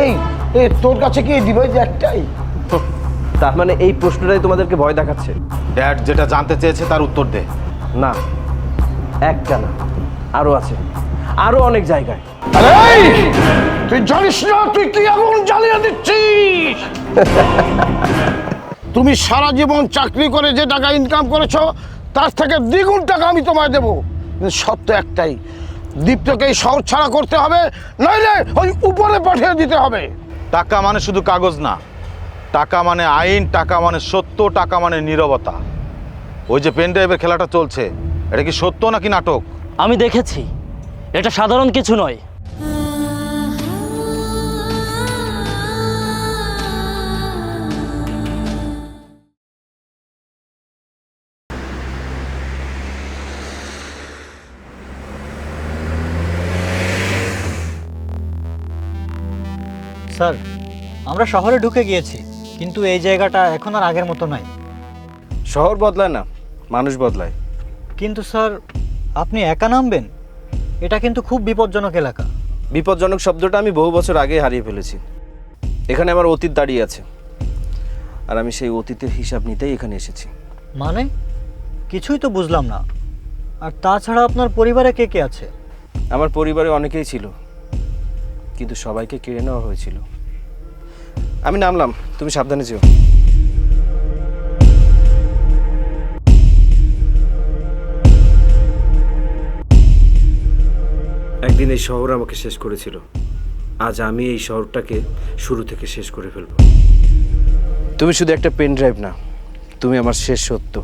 এই তোর কাছে কি এই ডিভাইস একটাই? তার মানে এই প্রশ্নটাই তোমাদেরকে ভয় দেখাচ্ছে? ড্যাড যেটা জানতে চেয়েছে তার উত্তর দে। না, একটা না, আরো আছে, আরো অনেক জায়গায়। আরে তুই জানিস না তুই কি এমন জ্বালিয়ে দিচ্ছিস? তুমি সারা জীবন চাকরি করে যে টাকা ইনকাম করেছো তার থেকে দ্বিগুণ টাকা আমি তোমায় দেবো। সত্য একটাই, দীপ্তকে এই শহর ছাড়া করতে হবে, নইলে ওই উপরে পাঠিয়ে দিতে হবে। টাকা মানে শুধু কাগজ না, টাকা মানে আইন, টাকা মানে সত্য, টাকা মানে নীরবতা। ওই যে পেন ড্রাইভের খেলাটা চলছে, এটা কি সত্য নাকি নাটক? আমি দেখেছি, এটা সাধারণ কিছু নয়। স্যার, আমরা শহরে ঢুকে গিয়েছি, কিন্তু এই জায়গাটা এখন আর আগের মতো নয়। শহর বদলায় না, মানুষ বদলায়। কিন্তু স্যার, আপনি একা নামবেন? এটা কিন্তু খুব বিপজ্জনক এলাকা। বিপজ্জনক শব্দটা আমি বহু বছর আগে হারিয়ে ফেলেছি। এখানে আমার অতীত দাঁড়িয়ে আছে, আর আমি সেই অতীতের হিসাব নিতেই এখানে এসেছি। মানে কিছুই তো বুঝলাম না। আর তাছাড়া আপনার পরিবারে কে কে আছে? আমার পরিবারে অনেকেই ছিল, কিন্তু সবাইকে কেড়ে নেওয়া হয়েছিল। আমি নামলাম, তুমি সাবধানে যেও। একদিন এই শহর আমাকে শেষ করেছিল, আজ আমি এই শহরটাকে শুরু থেকে শেষ করে ফেলব। তুমি শুধু একটা পেন ড্রাইভ না, তুমি আমার শেষ সত্য।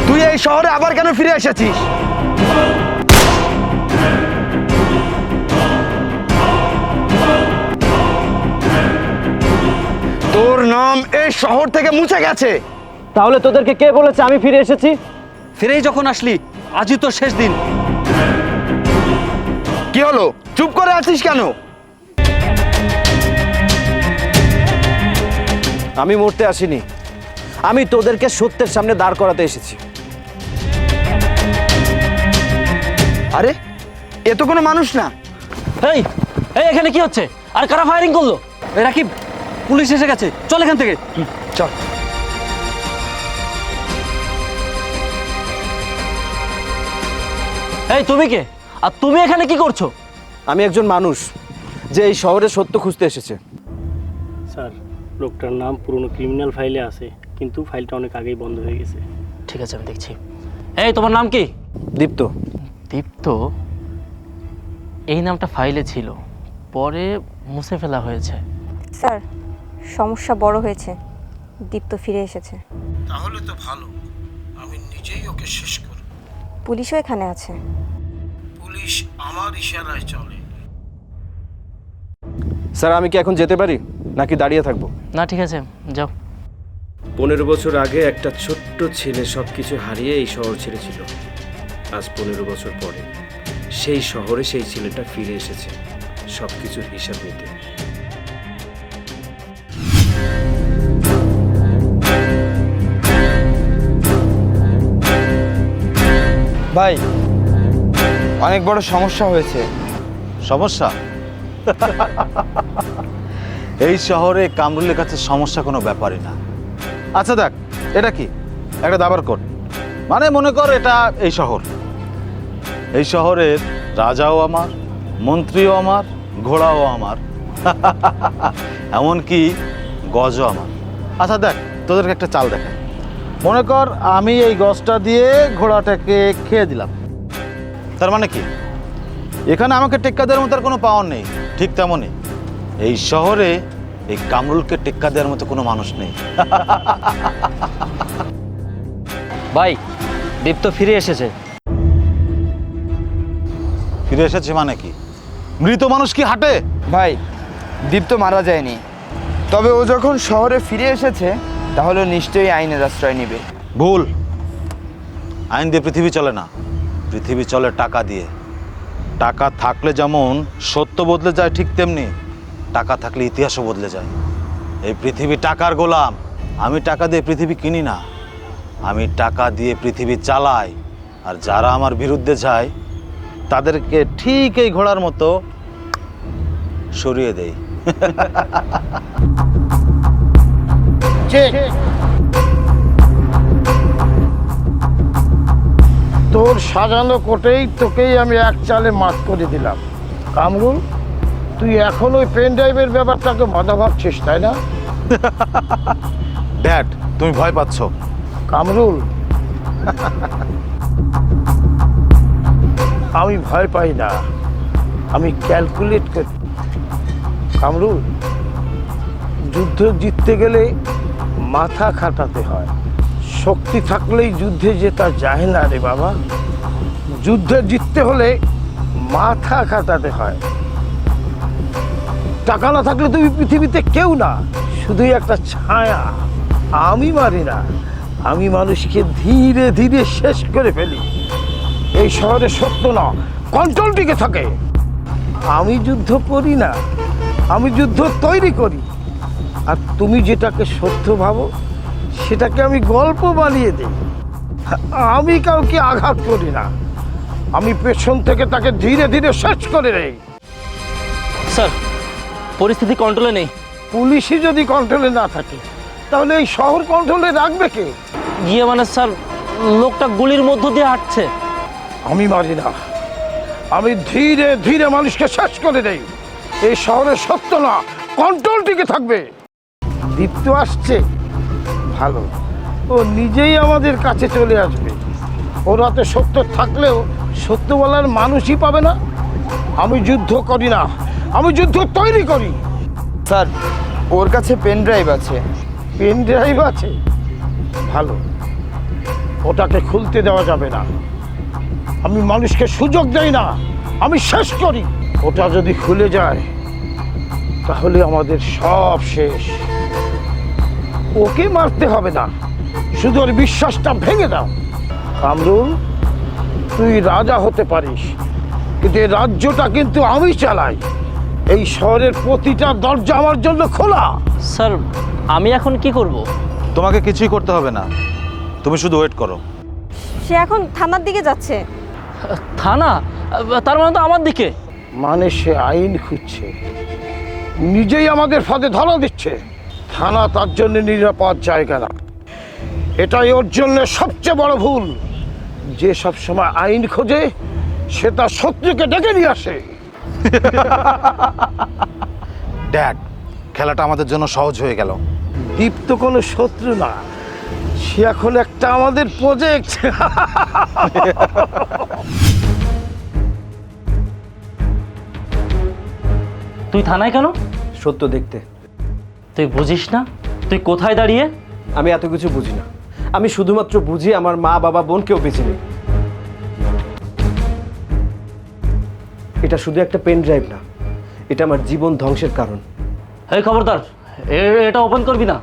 তুই এই শহরে আবার কেন ফিরে এসেছিস? তোর নাম এই শহর থেকে মুছে গেছে। তাহলে তোদেরকে কে বলেছে আমি ফিরে এসেছি? ফিরেই যখন আসলি, আজই তো শেষ দিন। কি হলো, চুপ করে আছিস কেন? আমি মরতে আসিনি, আমি তোদেরকে সত্যের সামনে দাঁড় করাতে এসেছি। আরে এ তো কোনো মানুষ না। এই এই এখানে কি হচ্ছে? আর কারা ফায়ারিং করলো? এরা কি, পুলিশ এসে গেছে, চল এখান থেকে। চল। এই তুমি কে? আর তুমি এখানে কি করছো? আমি একজন মানুষ যে এই শহরে সত্য খুঁজতে এসেছে। স্যার, লোকটার নাম পুরনো ক্রিমিনাল ফাইলে আছে, কিন্তু ফাইলটা অনেক আগেই বন্ধ হয়ে গেছে। ঠিক আছে, আমি দেখছি। এই তোমার নাম কি? দীপ্ত। দীপ্ত? এই নামটা ফাইলে ছিল, পরে মুছে ফেলা হয়েছে। স্যার, সমস্যা বড় হয়েছে, দীপ্ত ফিরে এসেছে। তাহলে তো ভালো, আমি নিজেই ওকে শেষ করব। পুলিশও এখানে আছে। পুলিশ আমার ইশারায় চলে। স্যার, আমি কি এখন যেতে পারি নাকি দাঁড়িয়ে থাকবো? না, ঠিক আছে, যাও। 15 বছর আগে একটা ছোট্ট ছেলে সবকিছু হারিয়ে এই শহর ছেড়েছিল। আজ 15 বছর পরে সেই শহরে সেই ছেলেটা ফিরে এসেছে সবকিছুর হিসাব নিতে। ভাই, অনেক বড় সমস্যা হয়েছে। সমস্যা? এই শহরে কামরুলের কাছে সমস্যা কোনো ব্যাপারই না। আচ্ছা দেখ, এটা কি একটা দাবার কোট, মানে মনে কর এটা এই শহর। এই শহরের রাজাও আমার, মন্ত্রীও আমার, ঘোড়াও আমার, এমনকি গজও আমার। আচ্ছা দেখ, তোদেরকে একটা চাল দেখাই। মনে কর আমি এই গজটা দিয়ে ঘোড়াটাকে খেয়ে দিলাম, তার মানে কি এখানে আমাকে টেক্কা দেওয়ার মতো আর কোনো পাওয়ার নেই। ঠিক তেমনই এই শহরে এই কামরুলকে টেক্কা দেওয়ার মতো কোনো মানুষ নেই। ভাই, দীপ্ত ফিরে এসেছে। ফিরে এসেছে মানে কি? মৃত মানুষ কি হাঁটে? ভাই, দীপ্ত মারা যায়নি, তবে ও যখন শহরে ফিরে এসেছে তাহলে নিশ্চয়ই আইনের আশ্রয় নেবে। ভুল। আইন দিয়ে পৃথিবী চলে না, পৃথিবী চলে টাকা দিয়ে। টাকা থাকলে যেমন সত্য বদলে যায়, ঠিক তেমনি টাকা থাকলে ইতিহাসও বদলে যায়। এই পৃথিবী টাকার গোলাম। আমি টাকা দিয়ে পৃথিবী কিনি না, আমি টাকা দিয়ে পৃথিবী চালাই। আর যারা আমার বিরুদ্ধে যায় তাদেরকে ঠিক এই ঘোড়ার মতো সরিয়ে দেই। চেক। তোর সাজানো কোটেই তোকেই আমি এক চালে মাত করে দিলাম। কামরুল, তুই এখন ওই পেন ড্রাইভের ব্যাপারটাকে বাধা ভাবছিস, তাই না? ড্যাড, তুমি ভয় পাচ্ছ। কামরুল, আমি ভয় পাই না, আমি ক্যালকুলেট করি। কামরুল, যুদ্ধ জিততে গেলে মাথা খাটাতে হয়, শক্তি থাকলেই যুদ্ধে জেতা যায় না রে বাবা। যুদ্ধে জিততে হলে মাথা খাটাতে হয়। টাকা না থাকলে তুমি পৃথিবীতে কেউ না, শুধুই একটা ছায়া। আমি মারি না, আমি মানুষকে ধীরে ধীরে শেষ করে ফেলি। এই শহরে সত্য না, কন্ট্রোল টিকে থাকে। আমি যুদ্ধ করি না, আমি যুদ্ধ তৈরি করি। আর তুমি যেটাকে সত্য ভাবো সেটাকে আমি গল্প বানিয়ে দিই। আমি কাউকে আঘাত করি না, আমি পেছন থেকে তাকে ধীরে ধীরে শেষ করে দেই। স্যার, পরিস্থিতি কন্ট্রোলে নেই। পুলিশই যদি কন্ট্রোলে না থাকে তাহলে এই শহর কন্ট্রোলে রাখবে কে? গিয়ে মানে স্যার, লোকটা গুলির মধ্য দিয়ে হাঁটছে। আমি মারি না, আমি ধীরে ধীরে মানুষকে শেষ করে দেই। এই শহরে সত্য না, কন্ট্রোল টিকে থাকবে। দীপ্ত আসছে, ভালো, ও নিজেই আমাদের কাছে চলে আসবে। ওর হাতে সত্য থাকলেও সত্য বলার মানুষই পাবে না। আমি যুদ্ধ করি না, আমি যুদ্ধ তৈরি করি। স্যার, ওর কাছে পেন ড্রাইভ আছে। পেন ড্রাইভ আছে? ভালো, ওটাকে খুলতে দেওয়া যাবে না। আমি মানুষকে সুযোগ দেই না, আমি শেষ করি। ওটা যদি খুলে যায় তাহলে আমাদের সব শেষ। ওকে মারতে হবে না, শুধু ওর বিশ্বাসটা ভেঙে দাও। কামরুল, তুই রাজা হতে পারিস, কিন্তু এই রাজ্যটা কিন্তু আমি চালাই। এই শহরের প্রতিটা দরজা আমার জন্য খোলা। স্যার, আমি এখন কি করব? তোমাকে কিছুই করতে হবে না, তুমি শুধু ওয়েট করো। সে এখন থানার দিকে যাচ্ছে। থানা? তার মানে তো আমার দিকে। মানে সে আইন খুঁজছে, নিজেই আমাদের ফাঁদে ধরা দিচ্ছে। থানা তার জন্য নিরাপদ জায়গা না, এটাই ওর জন্য সবচেয়ে বড় ভুল। যে সব সময় আইন খোঁজে সে তার শত্রুকে ডেকে নিয়ে আসে। ড্যাড, খেলাটা আমাদের জন্য সহজ হয়ে গেল। দীপ্ত কোনো শত্রু না, সে এখন একটা আমাদের প্রজেক্ট। তুই থানায় কেন? সত্য দেখতে। তুই বুঝিস না তুই কোথায় দাঁড়িয়ে? আমি এত কিছু বুঝি না, আমি শুধুমাত্র বুঝি আমার মা বাবা বোনকেও বেঁচে নেই। এটা শুধু একটা পেন ড্রাইভ না, এটা আমার জীবন ধ্বংসের কারণ। এই খবরদার, এটা ওপেন করবি না।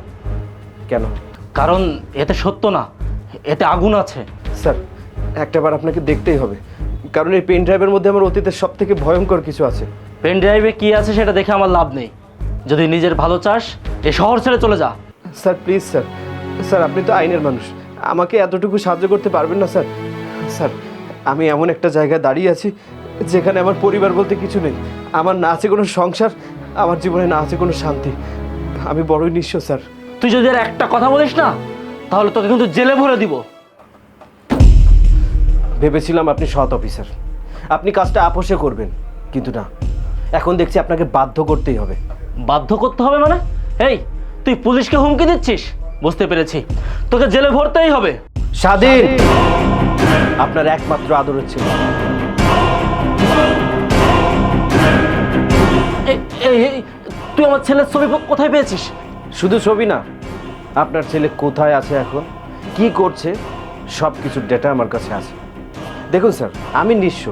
কেন? কারণ এতে সত্য না, এতে আগুন আছে। স্যার, একটাবার আপনাকে দেখতেই হবে, কারণ এই পেন ড্রাইভের মধ্যে আমার অতীতের সব থেকে ভয়ঙ্কর কিছু আছে। পেন ড্রাইভে কি আছে সেটা দেখে আমার লাভ নেই। যদি নিজের ভালো চাস এই শহর ছেড়ে চলে যা। স্যার প্লিজ স্যার, স্যার আপনি তো আইনের মানুষ, আমাকে এতটুকু সাহায্য করতে পারবেন না স্যার? স্যার, আমি এমন একটা জায়গায় দাঁড়িয়ে আছি যেখানে আমার পরিবার বলতে কিছু নেই, আমার না আছে কোনো সংসার, আমার জীবনে না আছে কোনো শান্তি। আমি বড়ই নিঃস্ব স্যার। তুই যদি আর একটা কথা বলিস না তাহলে তোকে কিন্তু জেলে ভরে দিব। ভেবেছিলাম আপনি সৎ অফিসার, আপনি কাজটা আপোষে করবেন, কিন্তু না, এখন দেখছি আপনাকে বাধ্য করতেই হবে। বাধ্য করতে হবে মানে? এই, তুই পুলিশকে হুমকি দিচ্ছিস? বুঝতে পেরেছি, তোকে জেলে ভরতেই হবে। স্বাধীন আপনার একমাত্র আদরের ছিল। তুই আমার ছেলের ছবি কোথায় পেয়েছিস? শুধু ছবি না, আপনার ছেলে কোথায় আছে এখন, কি করছে, সব কিছুর ডেটা আমার কাছে আছে। দেখুন স্যার, আমি নিঃস্ব,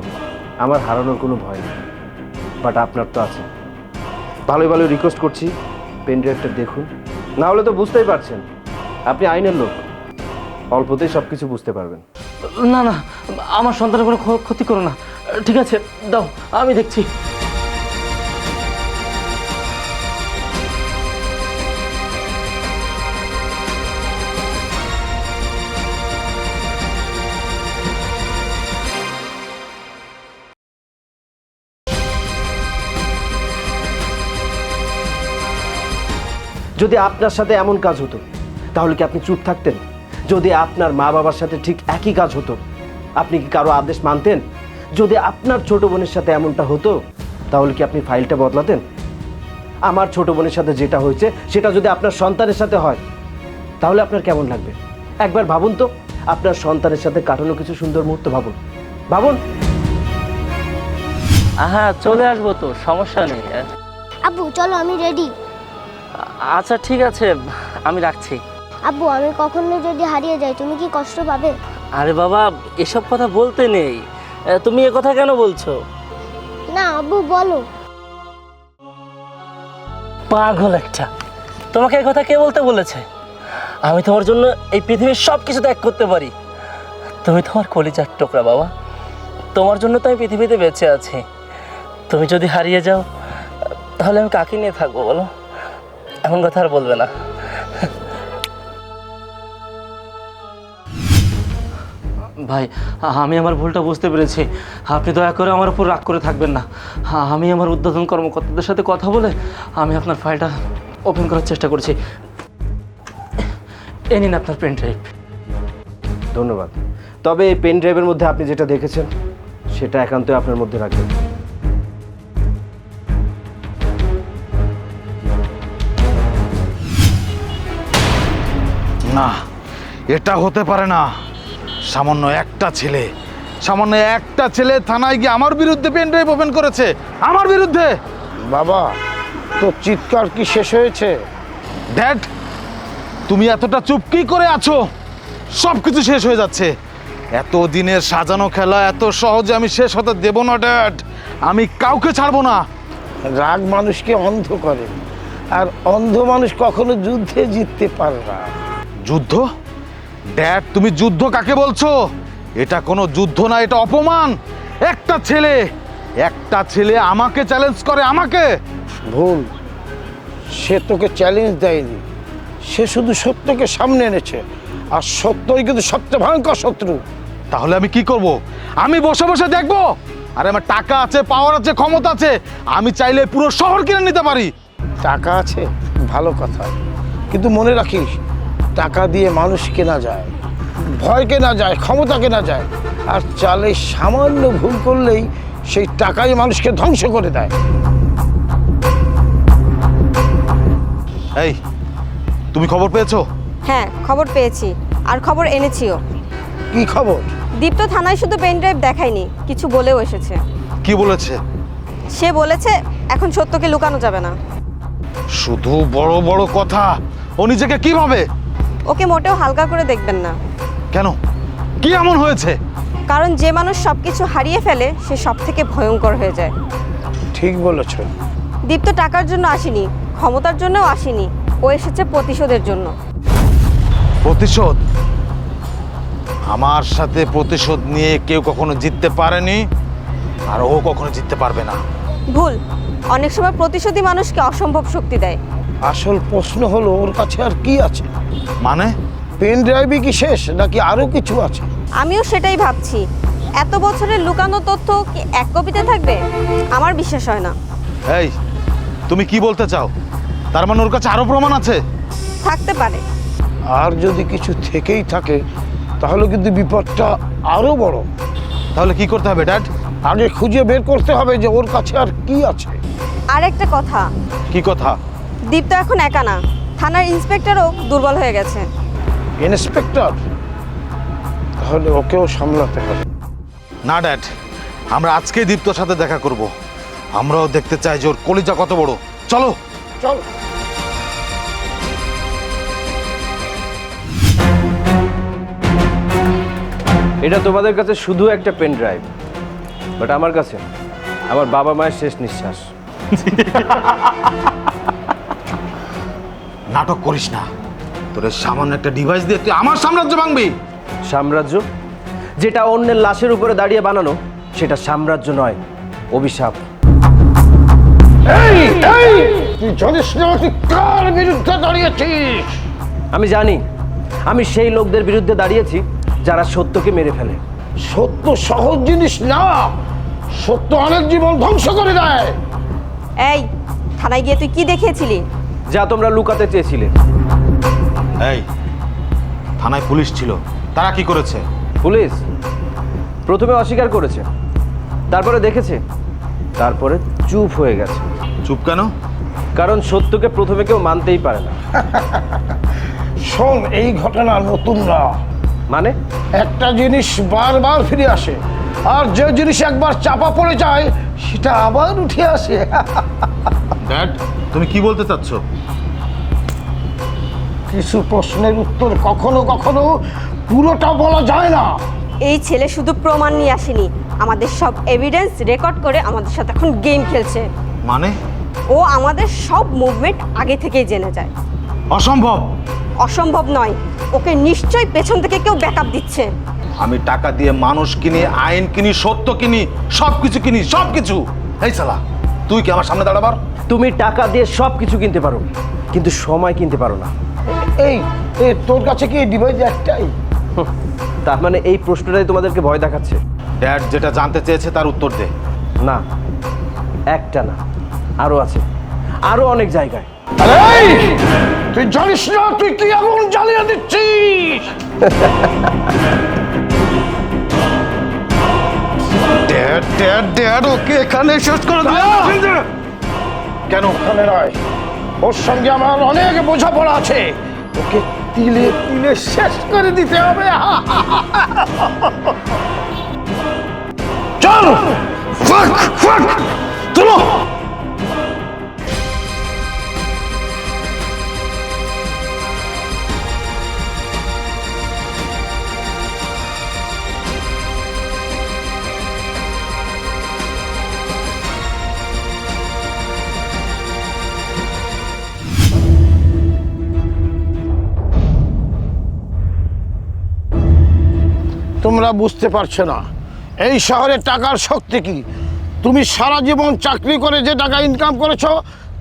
আমার হারানোর কোনো ভয় নেই, বাট আপনার তো আছে। ভালোই ভালো রিকোয়েস্ট করছি, পেন ড্রাইভটা দেখুন, না হলে তো বুঝতেই পারছেন আপনি আইনের লোক, অল্পতেই সব কিছু বুঝতে পারবেন। না না, আমার সন্তানের কোনো ক্ষতি করো না। ঠিক আছে, দাও, আমি দেখছি। যদি আপনার সাথে এমন কাজ হতো তাহলে কি আপনি চুপ থাকতেন? যদি আপনার মা বাবার সাথে ঠিক একই কাজ হতো আপনি কি কারো আদেশ মানতেন? যদি আপনার ছোট বোনের সাথে এমনটা হতো তাহলে কি আপনি ফাইলটা বদলাতেন? আমার ছোট বোনের সাথে যেটা হয়েছে সেটা যদি আপনার সন্তানের সাথে হয় তাহলে আপনার কেমন লাগবে? একবার ভাবুন তো, আপনার সন্তানের সাথে কাটানো কিছু সুন্দর মুহূর্ত ভাবুন, ভাবুন। হ্যাঁ, চলে আসবো তো, সমস্যা নেই। আব্বু চলো, আমি রেডি। আচ্ছা ঠিক আছে, আমি রাখছি। আব্বু আমি কখনো যদি হারিয়ে যাই তুমি কি কষ্ট পাবে? আরে বাবা, এসব কথা বলতে নেই। তুমি এ কথা কেন বলছো? না আব্বু বলো। পাগল একটা, তোমাকে এই কথা কে বলতে বলেছে? আমি তোমার জন্য এই পৃথিবীর সব কিছু ত্যাগ করতে পারি। তুমি তোমার কলিজার টুকরা বাবা, তোমার জন্য তো আমি পৃথিবীতে বেঁচে আছি। তুমি যদি হারিয়ে যাও তাহলে আমি কাকে নিয়ে থাকবো বলো? এমন কথা আর বলবে না। ভাই, আমি আমার ভুলটা বুঝতে পেরেছি। আপনি দয়া করে আমার উপর রাগ করে থাকবেন না। আমি আমার ঊর্ধ্বতন কর্মকর্তাদের সাথে কথা বলে আমি আপনার ফাইলটা ওপেন করার চেষ্টা করছি। এ নিন আপনার পেন ড্রাইভ। ধন্যবাদ। তবে এই পেন ড্রাইভের মধ্যে আপনি যেটা দেখেছেন সেটা একান্তই আপনার মধ্যে রাখবেন। না, এটা হতে পারে না। সামান্য একটা ছেলে থানায় গিয়ে আমার বিরুদ্ধে পেন ড্রাইভ ওপেন করেছে, আমার বিরুদ্ধে। বাবা, তোর চিৎকার কি শেষ হয়েছে? ড্যাড, তুমি এতটা চুপ কি করে আছো? সব কিছু শেষ হয়ে যাচ্ছে। এত দিনের সাজানো খেলা এত সহজে আমি শেষ হতে দেব না ড্যাড। আমি কাউকে ছাড়বো না। রাগ মানুষকে অন্ধ করে, আর অন্ধ মানুষ কখনো যুদ্ধে জিততে পারে না। যুদ্ধ? ড্যাড, তুমি যুদ্ধ কাকে বলছো? এটা কোনো যুদ্ধ না, এটা অপমান। একটা ছেলে আমাকে চ্যালেঞ্জ করে, আমাকে। ভুল, সে তোকে চ্যালেঞ্জ দেয়নি, সে শুধু সত্যকে সামনে এনেছে, আর সত্যই কিন্তু সবচেয়ে ভয়ঙ্কর শত্রু। তাহলে আমি কি করব? আমি বসে বসে দেখবো? আরে আমার টাকা আছে, পাওয়ার আছে, ক্ষমতা আছে, আমি চাইলে পুরো শহর কিনে নিতে পারি। টাকা আছে, ভালো কথা, কিন্তু মনে রাখিস টাকা দিয়ে মানুষ কেনা যায়, ভয় কেনা যায়, ক্ষমতা কেনা যায়, আর চালে সামান্য ভুল করলেই সেই টাকাই মানুষকে ধ্বংস করে দেয়। এই, তুমি খবর পেয়েছো? হ্যাঁ, খবর পেয়েছি, আর খবর এনেছিও। কি খবর? দীপ্ত থানায় শুধু পেন ড্রাইভ দেখায়নি, কিছু বলেও এসেছে। কি বলেছে? সে বলেছে এখন সত্যকে লুকানো যাবে না। শুধু বড় বড় কথা। ও নিজেকে কি ভাবে? ওকে মোটেও হালকা করে দেখবেন না। কেন? কি এমন হয়েছে? কারণ যে মানুষ সব কিছু হারিয়ে ফেলে সে সব থেকে ভয়ঙ্কর হয়ে যায়। ঠিক বলেছ। দীপ্ত টাকার জন্য আসেনি, ক্ষমতার জন্যও আসেনি, ও এসেছে প্রতিশোধের জন্য। প্রতিশোধ? আমার সাথে প্রতিশোধ নিয়ে কেউ কখনো জিততে পারেনি, আর ও কখনো জিততে পারবে না। ভুল, অনেক সময় প্রতিশোধী মানুষকে অসম্ভব শক্তি দেয়। আসল প্রশ্ন হলো ওর কাছে আর কি আছে? মানে? পেন ড্রাইভই কি শেষ, নাকি আরো কিছু আছে? আমিও সেটাই ভাবছি। এত বছরের লুকানো তথ্য কি এক কপিতে থাকবে? আমার বিশ্বাস হয় না। এই, তুমি কি বলতে চাও? তার মানে ওর কাছে আরো প্রমাণ আছে? থাকতে পারে। আর যদি কিছু থেকেই থাকে তাহলে কিন্তু বিপদটা আরো বড়। তাহলে কি করতে হবে ড্যাড? আগে খুঁজে বের করতে হবে যে ওর কাছে আর কি আছে। আর একটা কথা, কি কথা? দীপ্ত এখন একা না, থানার ইন্সপেক্টরও দুর্বল হয়ে গেছে। ইন্সপেক্টর? তাহলে ওকেও সামলাতে হবে। না ড্যাড, আমরা আজকেই দীপ্তর সাথে দেখা করব। আমরাও দেখতে চাই যে ওর কলিজা কত বড়। চলো চল। এটা তোমাদের কাছে শুধু একটা পেন ড্রাইভ, বাট আমার কাছে আমার বাবা মায়ের শেষ নিঃশ্বাস। নাটক করিস না। তোর এই সামান্য একটা ডিভাইস দিয়ে তুই আমার সাম্রাজ্য ভাঙবি? সাম্রাজ্য? যেটা অন্যের লাশের উপরে দাঁড়িয়ে বানানো সেটা সাম্রাজ্য নয়, অভিশাপ। তুই জানিস না তুই কার বিরুদ্ধে দাঁড়িয়েছিস? আমি জানি, আমি সেই লোকদের বিরুদ্ধে দাঁড়িয়েছি যারা সত্যকে মেরে ফেলে। সত্য সহজ জিনিস না, সত্য অনেক জীবন ধ্বংস করে দেয়। এই, থানায় গিয়ে তুই কি দেখিয়েছিলি? যা তোমরা লুকাতে চেয়েছিলে। এই থানায় পুলিশ ছিল, তারা কি করেছে? পুলিশ প্রথমে অস্বীকার করেছে, তারপরে দেখেছে, তারপরে চুপ হয়ে গেছে। চুপ কেন? কারণ সত্যকে প্রথমে কেউ মানতেই পারে না। শোন, এই ঘটনা নতুন না। মানে? একটা জিনিস বারবার ফিরে আসে, আর যে জিনিস একবার চাপা পড়ে যায় সেটা আবার উঠে আসে। ড্যাড, তুমি কি বলতে চাচ্ছ? কিছু প্রশ্নের উত্তর কখনো কখনো পুরোটা বলা যায় না। এই ছেলে শুধু প্রমাণ নিয়ে আসেনি, আমাদের সব এভিডেন্স রেকর্ড করে আমাদের সাথে এখন গেম খেলছে। মানে? ও আমাদের সব মুভমেন্ট আগে থেকেই জেনে যায়। অসম্ভব। অসম্ভব নয়, ওকে নিশ্চয়ই পেছন থেকে কেউ ব্যাকআপ দিচ্ছে। আমি টাকা দিয়ে মানুষ কিনি, আইন কিনি, সত্য কিনি, সবকিছু কিনি, সবকিছু। এই শালা, তুই কি আমার সামনে দাঁড়াবার? তুমি টাকা দিয়ে সব কিছু কিনতে পারো, কিন্তু সময় কিনতে পারো না। এই তোর কাছে কি এই ডিভাইস একটাই? তার মানে এই প্রশ্নটাই তোমাদেরকে ভয় দেখাচ্ছে? ড্যাড যেটা জানতে চেয়েছে তার উত্তর দে। না, একটা না, আরো আছে, আরো অনেক জায়গায়। এই, তুই জানিস না তুই কি আগুন জ্বালিয়ে দিচ্ছিস? ড্যাড ড্যাড ড্যাড, ওকে এখানে শেষ করে দে। কেন? ওখানে নয়, ওর সঙ্গে আমার অনেক বোঝাপড়া আছে। ওকে তিলে তিলে শেষ করে দিতে হবে। চল, ফাক ফাক, চলো। তোমরা বুঝতে পারছো না এই শহরে টাকার শক্তি কি। তুমি সারা জীবন চাকরি করে যে টাকা ইনকাম করেছো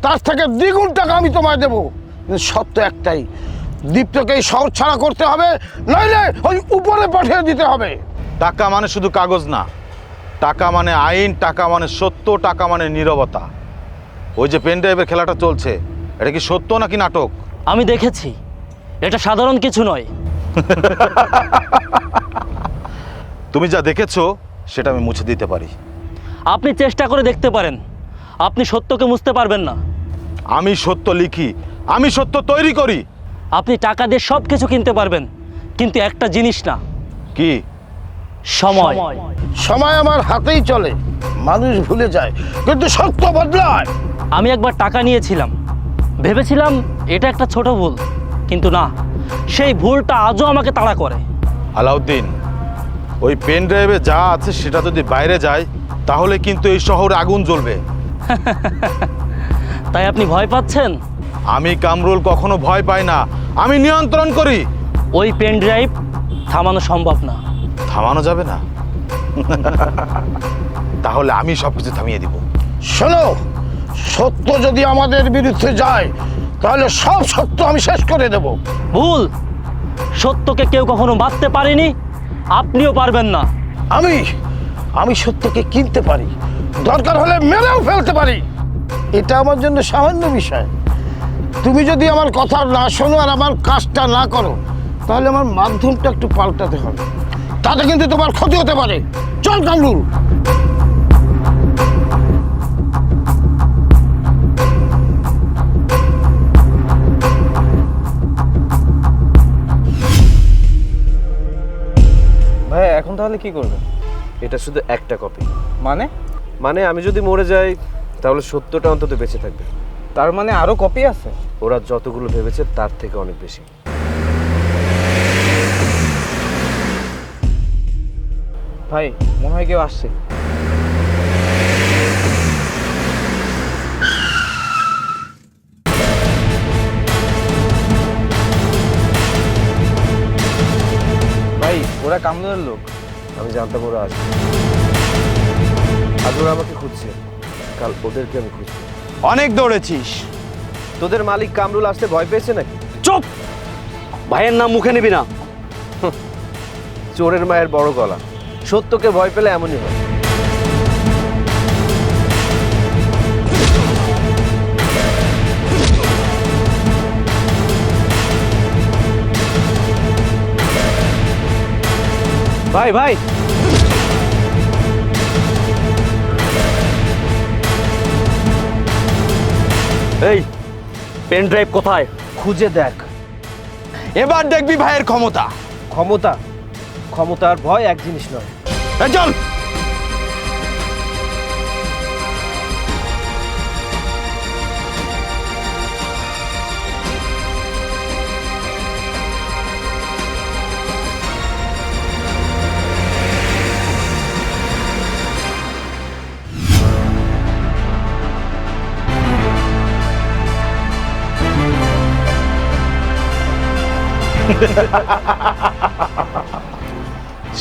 তার থেকে দ্বিগুণ টাকা আমি তোমায় দেবো। কিন্তু সত্য একটাই, দীপ্তকে এই শহর ছাড়া করতে হবে, নইলে ওই উপরে পাঠিয়ে দিতে হবে। টাকা মানে শুধু কাগজ না, টাকা মানে আইন, টাকা মানে সত্য, টাকা মানে নীরবতা। ওই যে পেন ড্রাইভের খেলাটা চলছে, এটা কি সত্য নাকি নাটক? আমি দেখেছি, এটা সাধারণ কিছু নয়। তুমি যা দেখেছো সেটা আমি মুছে দিতে পারি। আপনি চেষ্টা করে দেখতে পারেন, আপনি সত্যকে মুছতে পারবেন না। আমি সত্য লিখি, আমি সত্য তৈরি করি। আপনি টাকা দিয়ে সব কিছু কিনতে পারবেন, কিন্তু একটা জিনিস না। কি? সময়। সময় আমার হাতেই চলে, মানুষ ভুলে যায় কিন্তু সত্য বদলায়। আমি একবার টাকা নিয়েছিলাম, ভেবেছিলাম এটা একটা ছোট ভুল, কিন্তু না, সেই ভুলটা আজও আমাকে তাড়া করে। আলাউদ্দিন, ওই পেন ড্রাইভে যা আছে সেটা যদি বাইরে যায় তাহলে কিন্তু এই শহরে আগুন জ্বলবে। তাই আপনি ভয় পাচ্ছেন? আমি কামরুল কখনো ভয় পাই না, আমি নিয়ন্ত্রণ করি। ওই পেন ড্রাইভ থামানো সম্ভব না। থামানো যাবে না? তাহলে আমি সবকিছু থামিয়ে দিব। শোনো, সত্য যদি আমাদের বিরুদ্ধে যায় তাহলে সব সত্য আমি শেষ করে দেব। ভুল, সত্যকে কেউ কখনো বাঁধতে পারেনি, আপনিও পারবেন না। আমি সত্যকে কিনতে পারি, দরকার হলে মেরেও ফেলতে পারি। এটা আমার জন্য সামান্য বিষয়। তুমি যদি আমার কথা না শোনো আর আমার কাজটা না করো তাহলে আমার মাধ্যমটা একটু পাল্টাতে হবে, তাতে কিন্তু তোমার ক্ষতি হতে পারে। চল কামরুল। ভাই এখন তাহলে কি করবে? এটা শুধু একটা কপি। মানে আমি যদি মরে যাই তাহলে সত্যটা অন্তত বেঁচে থাকবে। তার মানে আরো কপি আছে? ওরা যতগুলো ভেবেছে তার থেকে অনেক বেশি। ভাই মনে হয় কেউ আসছে। ভাই ওরা কামরুলের লোক। আমি জানতাম ওরা আসবে। আজ ওরা আমাকে খুঁজছে, কাল ওদেরকে আমি খুঁজবো। অনেক দৌড়েছিস। তোদের মালিক কামরুল আসতে ভয় পেয়েছে নাকি? চুপ! ভাইয়ের নাম মুখে নিবি না। চোরের মায়ের বড় গলা, সত্যকে ভয় পেলে এমনই হয়। ভাই ভাই এই পেন ড্রাইভ কোথায় খুঁজে দেখ। এবার দেখবি ভাইয়ের ক্ষমতা। ক্ষমতা ক্ষমতা আর ভয় এক জিনিস নয়। এই চল।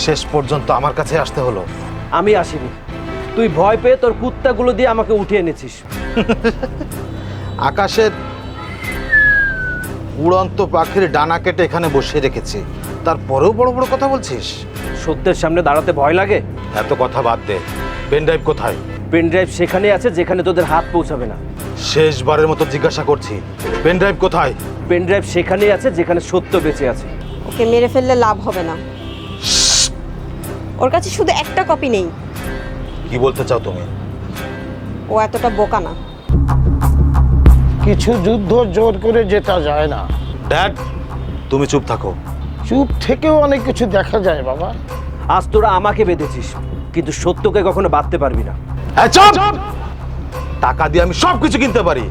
শেষ পর্যন্ত আমার কাছে আসতে হলো। আমি আসিনি, তুই ভয় পেয়ে তোর কুত্তাগুলো দিয়ে আমাকে উঠিয়ে এনেছিস। আকাশের উড়ন্ত পাখির ডানা কেটে এখানে বসিয়ে রেখেছি, তারপরেও বড় বড় কথা বলছিস। সত্যের সামনে দাঁড়াতে ভয় লাগে? এত কথা বাদ দে, পেন ড্রাইভ কোথায়? পেন ড্রাইভ সেখানে আছে যেখানে তোদের হাত পৌঁছাবে না। শেষবারের মতো জিজ্ঞাসা করছি, পেন ড্রাইভ কোথায়? পেন ড্রাইভ সেখানেই আছে যেখানে সত্য বেঁচে আছে। ওকে মেরে ফেললে লাভ হবে না, ওর কাছে শুধু একটা কপি নেই। কি বলতে চাও তুমি? ও এতটা বোকা না। কিছু যুদ্ধ জোর করে জেতা যায় না। ড্যাড, তুমি চুপ থাকো। চুপ থেকেও অনেক কিছু দেখা যায় বাবা। আজ তোরা আমাকে বেঁধেছিস, কিন্তু সত্যকে কখনো বাঁধতে পারবি না। হ্যাঁ, চুপ! টাকা দিয়ে আমি সবকিছু কিনতে পারি,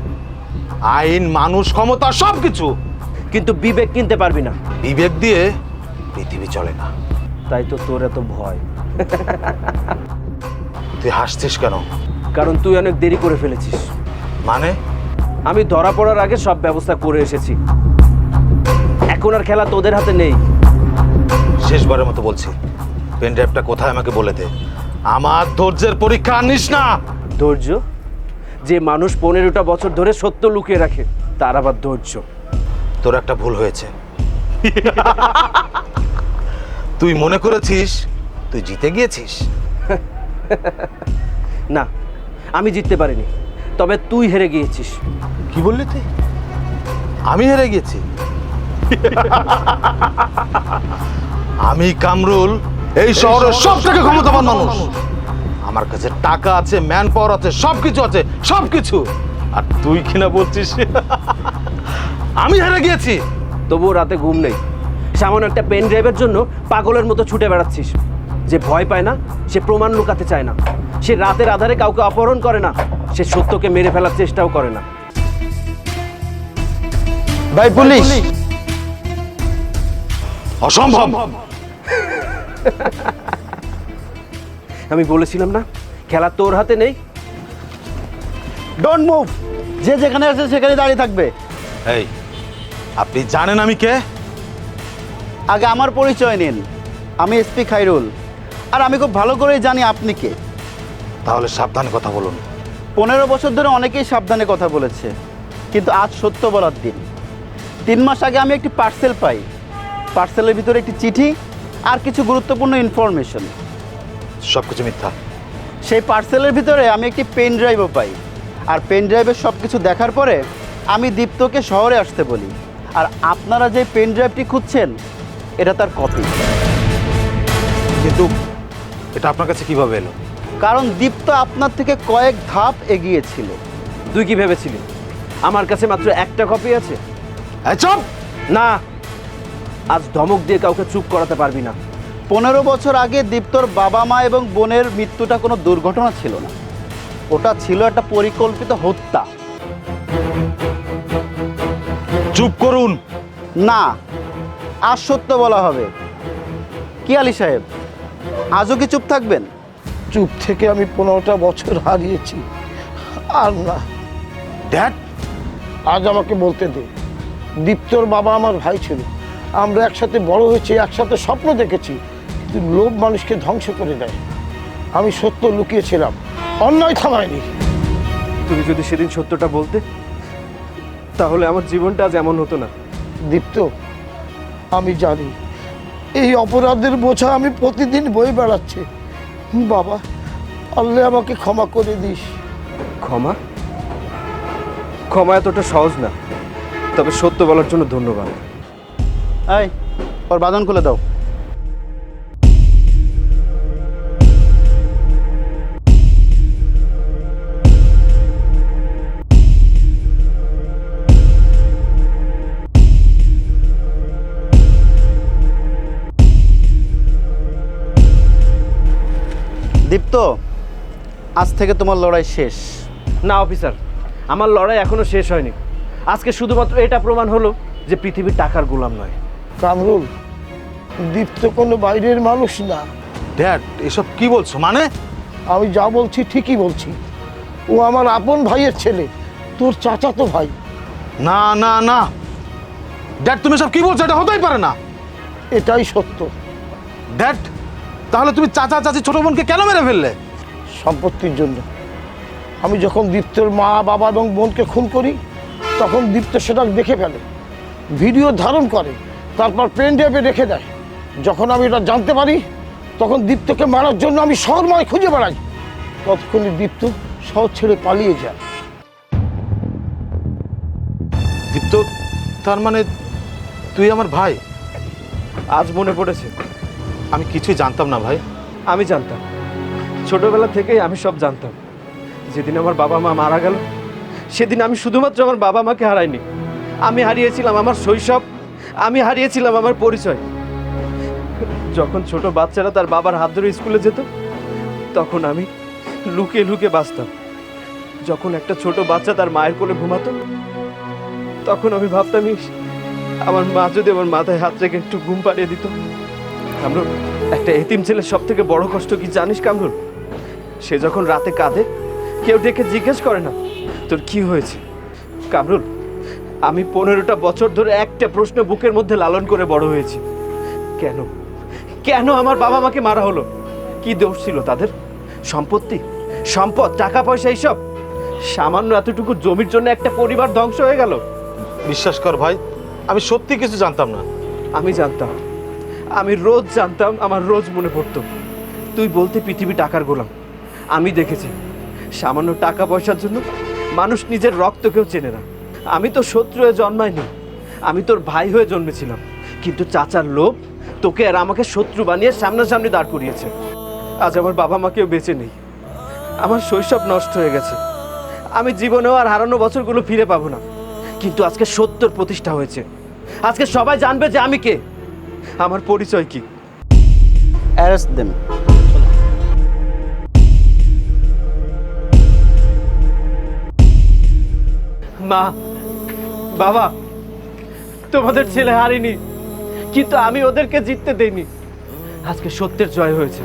আইন, মানুষ, ক্ষমতা, সবকিছু। কিন্তু বিবেক কিনতে পারবি না। বিবেক দিয়ে পৃথিবী চলে না। তাই তো তোর এত ভয়। তুই হাসছিস কেন? কারণ তুই অনেক দেরি করে ফেলেছিস। মানে? আমি ধরা পড়ার আগে সব ব্যবস্থা করে এসেছি, এখন আর খেলা তোদের হাতে নেই। শেষবারের মতো বলছি, পেন ড্রাইভটা কোথায় আমাকে বলে দে। আমার ধৈর্যের পরীক্ষা নিস না। ধৈর্য? যে মানুষ 15টা বছর ধরে সত্য লুকিয়ে রাখে, তার আবার ধৈর্য? তোর একটা ভুল হয়েছে। তুই মনে করেছিস তুই জিতে গিয়েছিস। না, আমি জিততে পারিনি, তবে তুই হেরে গিয়েছিস। কি বললি তুই? আমি হেরে গেছি? আমি কামরুল, এই শহরের সবথেকে ক্ষমতাবান মানুষ। আমার কাছে টাকা আছে, ম্যান পাওয়ার আছে, সবকিছু আছে, সবকিছু। আর তুই কিনা বলছিস আমি হেরে গিয়েছি? তবুও রাতে ঘুম নেই, সামান্য একটা পেন ড্রাইভের জন্য পাগলের মতো ছুটে বেড়াচ্ছিস। যে ভয় পায় না, সে প্রমাণ লুকাতে চায় না, সে রাতের আধারে কাউকে অপহরণ করে না, সে সত্যকে মেরে ফেলার চেষ্টাও করে না। ভাই পুলিশ! অসম্ভব। আমি বলেছিলাম না, খেলা তোর হাতে নেই। ডোন্ট মুভ, যে যেখানে আছে সেখানে দাঁড়িয়ে থাকবে। এই, আপনি জানেন আমি কে? আগে আমার পরিচয় নিন। আমি এসপি খাইরুল, আর আমি খুব ভালো করেই জানি আপনি কে। তাহলে সাবধানে কথা বলুন। 15 বছর ধরে অনেকেই সাবধানে কথা বলেছে, কিন্তু আজ সত্য বলার দিন। 3 মাস আগে আমি একটি পার্সেল পাই। পার্সেলের ভিতরে একটি চিঠি আর কিছু গুরুত্বপূর্ণ ইনফরমেশন। সবকিছু মিথ্যা। সেই পার্সেলের ভিতরে আমি একটি পেন ড্রাইভও পাই, আর পেন ড্রাইভের সব কিছু দেখার পরে আমি দীপ্তকে শহরে আসতে বলি। আর আপনারা যে পেন ড্রাইভটি খুঁজছেন, এটা তার কপি। কিন্তু এটা আপনার কাছে কিভাবে এলো? কারণ দীপ্ত আপনার থেকে কয়েক ধাপ এগিয়ে ছিল। তুই কি ভেবেছিলি আমার কাছে মাত্র একটা কপি আছে? এই চুপ! না, আজ ধমক দিয়ে কাউকে চুপ করাতে পারবি না। 15 বছর আগে দীপ্তর বাবা মা এবং বোনের মৃত্যুটা কোনো দুর্ঘটনা ছিল না, ওটা ছিল একটা পরিকল্পিত হত্যা। চুপ করুন। না, আজ সত্য বলা হবে। কি আলী সাহেব, আজও কি চুপ থাকবেন? চুপ থেকে আমি 15টা বছর হারিয়েছি, আর না। ড্যাড, আজ আমাকে বলতে দে। দীপ্তর বাবা আমার ভাই ছিল, আমরা একসাথে বড় হয়েছি, একসাথে স্বপ্ন দেখেছি, কিন্তু লোভ মানুষকে ধ্বংস করে দেয়। আমি সত্য লুকিয়েছিলাম, অন্যায় থামায়নি। তুমি যদি সেদিন সত্যটা বলতে, তাহলে আমার জীবনটা আজ এমন হতো না। দীপ্ত, আমি জানি এই অপরাধের বোঝা আমি প্রতিদিন বয়ে বেড়াচ্ছি। বাবা, আল্লাহ আমাকে ক্ষমা করে দিস। ক্ষমা? ক্ষমা এতটা সহজ না, তবে সত্য বলার জন্য ধন্যবাদ। এই, ওর বাঁধন খুলে দাও। দীপ্ত, আজ থেকে তোমার লড়াই শেষ। না অফিসার, আমার লড়াই এখনো শেষ হয়নি। আজকে শুধুমাত্র এটা প্রমাণ হলো যে পৃথিবীর টাকার গোলাম নয়। কামরুল, দীপ্ত কোনো বাইরের মানুষ না। ড্যাড এসব কি বলছো মানে? আমি যা বলছি ঠিকই বলছি। ও আমার আপন ভাইয়ের ছেলে, তোর চাচাতো ভাই। না না না ড্যাড, তুমি সব কি বলছো? এটা হতেই পারে না। এটাই সত্য। ড্যাড, তাহলে তুমি চাচা চাচি ছোট বোনকে কেন মেরে ফেললে? সম্পত্তির জন্য। আমি যখন দীপ্তর মা বাবা এবং বোনকে খুন করি, তখন দীপ্ত সেটা দেখে ফেলে, ভিডিও ধারণ করে, তারপর পেন ড্রাইভে রেখে দেয়। যখন আমি এটা জানতে পারি, তখন দীপ্তকে মারার জন্য আমি শহরময় খুঁজে বেড়াই। ততক্ষণে দীপ্ত শহর ছেড়ে পালিয়ে যায়। দীপ্ত, তার মানে তুই আমার ভাই? আজ মনে পড়েছে। আমি কিছুই জানতাম না ভাই। আমি জানতাম, ছোটবেলা থেকেই আমি সব জানতাম। যেদিন আমার বাবা মা মারা গেল, সেদিন আমি শুধুমাত্র আমার বাবা মাকে হারাইনি, আমি হারিয়েছিলাম আমার শৈশব, আমি হারিয়েছিলাম আমার পরিচয়। যখন ছোট বাচ্চারা তার বাবার হাত ধরে স্কুলে যেত, তখন আমি লুকিয়ে লুকিয়ে বাঁচতাম। যখন একটা ছোট বাচ্চা তার মায়ের কোলে ঘুমাতো, তখন আমি ভাবতাম, ইস, আমার মা যদি আমার মাথায় হাত রেখে একটু ঘুম পাড়িয়ে দিত। কামরুল, একটা এতিম ছেলের সব থেকে বড় কষ্ট কি জানিস কামরুল? সে যখন রাতে কাঁদে, কেউ ডেকে জিজ্ঞেস করে না তোর কি হয়েছে। কামরুল, আমি 15টা বছর ধরে একটা প্রশ্ন বুকের মধ্যে লালন করে বড় হয়েছি। কেন কেন আমার বাবা মাকে মারা হলো? কি দোষ ছিল তাদের? সম্পত্তি, সম্পদ, টাকা পয়সা, এইসব? সামান্য এতটুকু জমির জন্য একটা পরিবার ধ্বংস হয়ে গেল। বিশ্বাস কর ভাই, আমি সত্যি কিছু জানতাম না। আমি জানতাম, আমি রোজ জানতাম, আমার রোজ মনে পড়তো। তুই বলতে পৃথিবী টাকার গোলাম। আমি দেখেছি সামান্য টাকা পয়সার জন্য মানুষ নিজের রক্তকেও চেনে না। আমি তো শত্রু হয়ে জন্মাইনি, আমি তোর ভাই হয়ে জন্মেছিলাম। কিন্তু চাচার লোভ তোকে আর আমাকে শত্রু বানিয়ে সামনাসামনি দাঁড় করিয়েছে। আজ আমার বাবা মাকেও বেঁচে নেই, আমার শৈশব নষ্ট হয়ে গেছে। আমি জীবনেও আর হারানো বছরগুলো ফিরে পাবো না। কিন্তু আজকে সত্যর প্রতিষ্ঠা হয়েছে। আজকে সবাই জানবে যে আমি কে, আমার পরিচয় কি। Arrest them. মা, বাবা, তোমাদের ছেলে হারিনি, কিন্তু আমি ওদেরকে জিততে দেইনি। আজকে সত্যের জয় হয়েছে,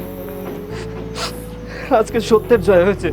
আজকে সত্যের জয় হয়েছে।